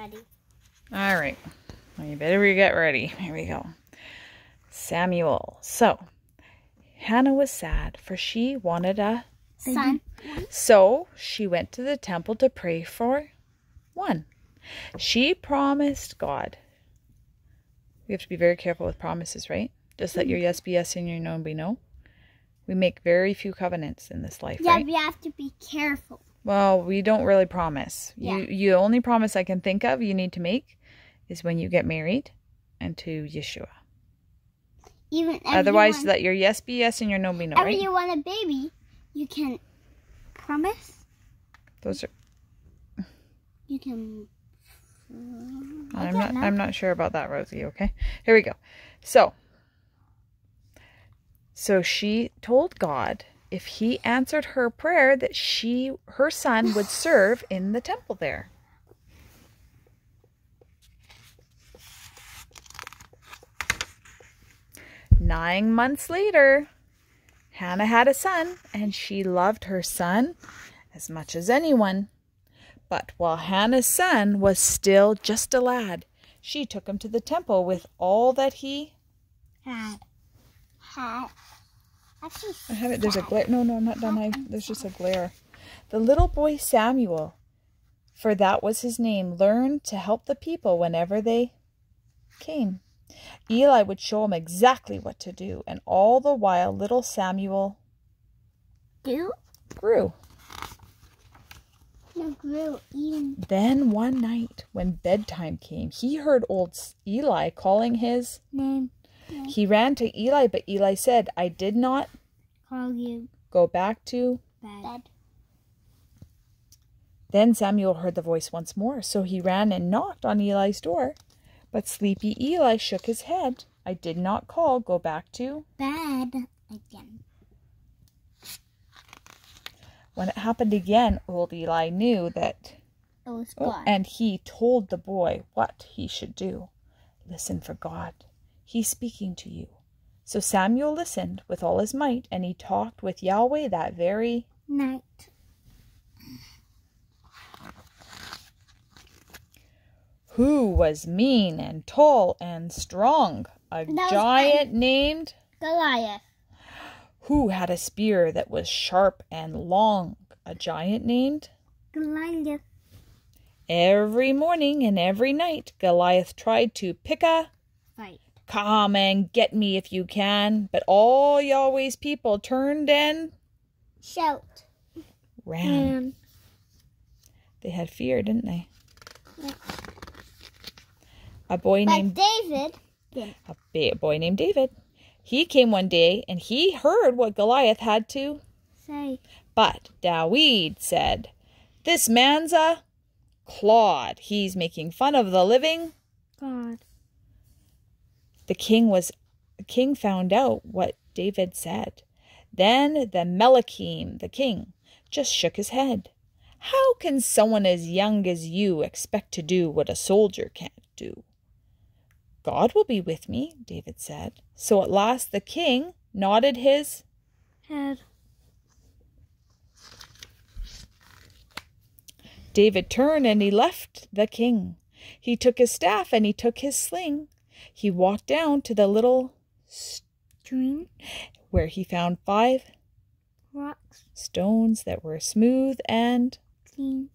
ready. All right. Well, you better get ready. Here we go. Samuel. So, Hannah was sad, for she wanted a Son. So, she went to the temple to pray for one. She promised God. We have to be very careful with promises, right? Just let your yes be yes and your no be no. We make very few covenants in this life, right? Yeah, we have to be careful. Well, we don't really promise. Yeah. You only promise I can think of you need to make is when you get married and to Yeshua. Otherwise, let your yes be yes and your no be no, right? If you want a baby, you can promise. Those are... You can... I'm not sure about that, Rosie, okay? Here we go. So she told God if he answered her prayer that her son would serve in the temple there. Nine months later, Hannah had a son, and she loved her son as much as anyone. But while Hannah's son was still just a lad, she took him to the temple with all that he had. Actually, I have it. There's a glare. No, I'm not done. There's just a glare. The little boy Samuel, for that was his name, learned to help the people whenever they came. Eli would show him exactly what to do, and all the while little Samuel grew. Then one night, when bedtime came, he heard old Eli calling his name. He ran to Eli, but Eli said, I did not call you. Go back to bed. Then Samuel heard the voice once more, so he ran and knocked on Eli's door. But sleepy Eli shook his head. I did not call. Go back to bed again. When it happened again, old Eli knew that it was God. And he told the boy what he should do. Listen for God. He's speaking to you. So Samuel listened with all his might, and he talked with Yahweh that very night. Who was mean and tall and strong? A giant named Goliath. Who had a spear that was sharp and long? A giant named Goliath. Every morning and every night, Goliath tried to pick a fight. Come and get me if you can. But all Yahweh's people turned and ran. They had fear, didn't they? Yeah. A boy named David. He came one day and he heard what Goliath had to say. But David said, This man's a clod. He's making fun of the living God. The king found out what David said. Then the Melachim, the king, just shook his head. How can someone as young as you expect to do what a soldier can't do? God will be with me, David said. So at last the king nodded his head. David turned and he left the king. He took his staff and he took his sling. He walked down to the little stream where he found 5 stones that were smooth and clean.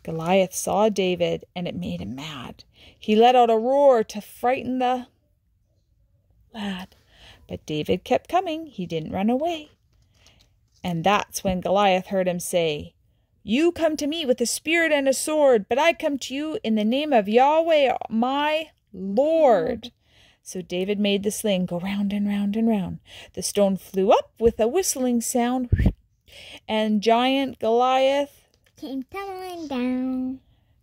Goliath saw David, and it made him mad. He let out a roar to frighten the lad. But David kept coming. He didn't run away. And that's when Goliath heard him say, You come to me with a spear and a sword, but I come to you in the name of Yahweh, my Lord. So David made the sling go round and round and round. The stone flew up with a whistling sound, and giant Goliath came tumbling down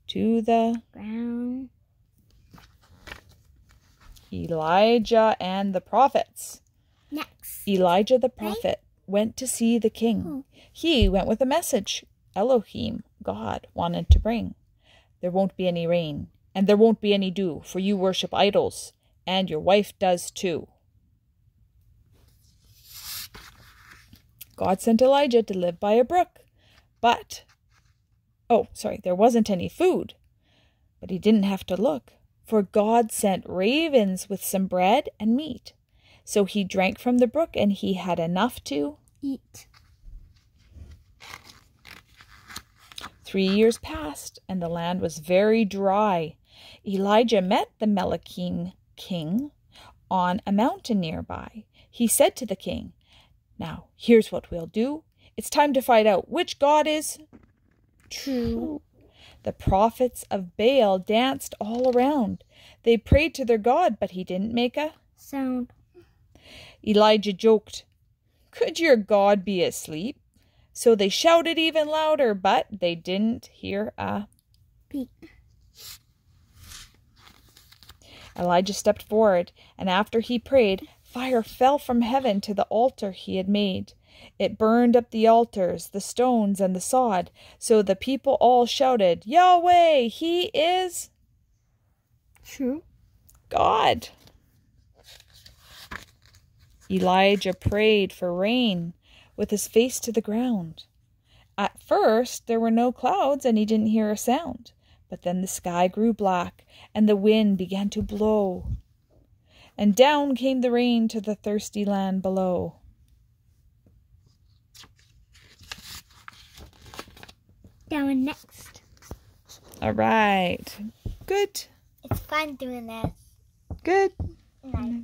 to the ground. Elijah and the prophets. Next. Elijah the prophet went to see the king. He went with a message Elohim, God, wanted to bring. There won't be any rain, and there won't be any dew, for you worship idols, and your wife does too. God sent Elijah to live by a brook, but Oh, sorry, there wasn't any food. But he didn't have to look, for God sent ravens with some bread and meat. So he drank from the brook, and he had enough to eat. 3 years passed, and the land was very dry. Elijah met the Melachim king on a mountain nearby. He said to the king, "Now, here's what we'll do. It's time to find out which God is true." The prophets of Baal danced all around. They prayed to their God, but he didn't make a sound. Elijah joked, "Could your God be asleep?" So they shouted even louder, but they didn't hear a beep. Elijah stepped forward, and after he prayed, fire fell from heaven to the altar he had made. It burned up the altars, the stones, and the sod. So the people all shouted, "Yahweh, he is true God." Elijah prayed for rain with his face to the ground. At first, there were no clouds, and he didn't hear a sound. But then the sky grew black, and the wind began to blow. And down came the rain to the thirsty land below. Down next. All right. Good. It's fun doing this. Good. Nice.